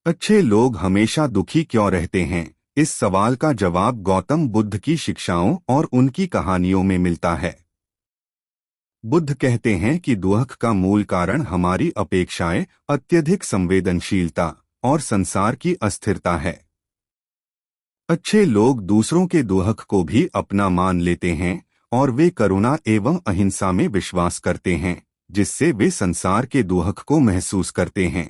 अच्छे लोग हमेशा दुखी क्यों रहते हैं? इस सवाल का जवाब गौतम बुद्ध की शिक्षाओं और उनकी कहानियों में मिलता है। बुद्ध कहते हैं कि दुख का मूल कारण हमारी अपेक्षाएं, अत्यधिक संवेदनशीलता और संसार की अस्थिरता है। अच्छे लोग दूसरों के दुख को भी अपना मान लेते हैं और वे करुणा एवं अहिंसा में विश्वास करते हैं, जिससे वे संसार के दुख को महसूस करते हैं।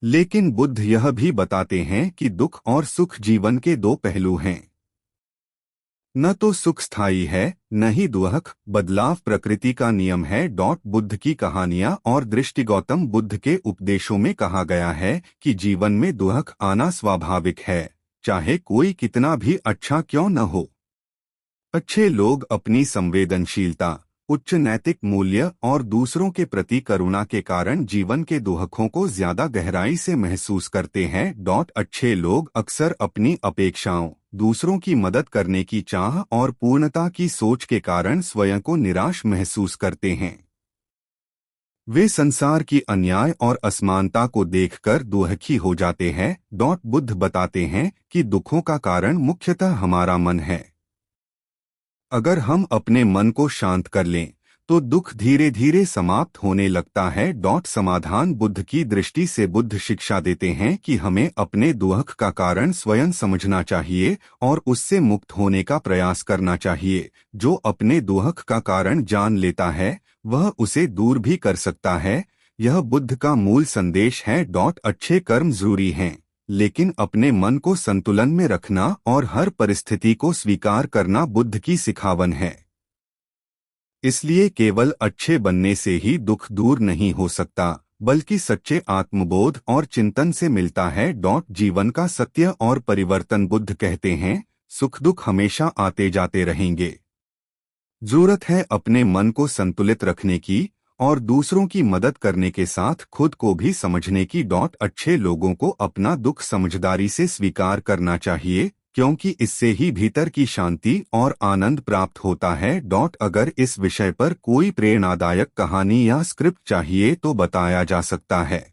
लेकिन बुद्ध यह भी बताते हैं कि दुख और सुख जीवन के दो पहलू हैं। न तो सुख स्थायी है, न ही दुख बदलाव प्रकृति का नियम है। बुद्ध की कहानियां और दृष्टि गौतम बुद्ध के उपदेशों में कहा गया है कि जीवन में दुख आना स्वाभाविक है, चाहे कोई कितना भी अच्छा क्यों न हो। अच्छे लोग अपनी संवेदनशीलता, उच्च नैतिक मूल्य और दूसरों के प्रति करुणा के कारण जीवन के दुखों को ज्यादा गहराई से महसूस करते हैं। अच्छे लोग अक्सर अपनी अपेक्षाओं, दूसरों की मदद करने की चाह और पूर्णता की सोच के कारण स्वयं को निराश महसूस करते हैं। वे संसार की अन्याय और असमानता को देखकर दुखी हो जाते हैं। बुद्ध बताते हैं कि दुखों का कारण मुख्यतः हमारा मन है। अगर हम अपने मन को शांत कर लें तो दुख धीरे धीरे समाप्त होने लगता है। समाधान बुद्ध की दृष्टि से बुद्ध शिक्षा देते हैं कि हमें अपने दुख का कारण स्वयं समझना चाहिए और उससे मुक्त होने का प्रयास करना चाहिए। जो अपने दुख का कारण जान लेता है वह उसे दूर भी कर सकता है। यह बुद्ध का मूल संदेश है। अच्छे कर्म जरूरी हैं, लेकिन अपने मन को संतुलन में रखना और हर परिस्थिति को स्वीकार करना बुद्ध की सिखावन है। इसलिए केवल अच्छे बनने से ही दुख दूर नहीं हो सकता, बल्कि सच्चे आत्मबोध और चिंतन से मिलता है। जीवन का सत्य और परिवर्तन बुद्ध कहते हैं, सुख दुख हमेशा आते जाते रहेंगे। जरूरत है अपने मन को संतुलित रखने की और दूसरों की मदद करने के साथ खुद को भी समझने की। अच्छे लोगों को अपना दुख समझदारी से स्वीकार करना चाहिए, क्योंकि इससे ही भीतर की शांति और आनंद प्राप्त होता है। अगर इस विषय पर कोई प्रेरणादायक कहानी या स्क्रिप्ट चाहिए तो बताया जा सकता है।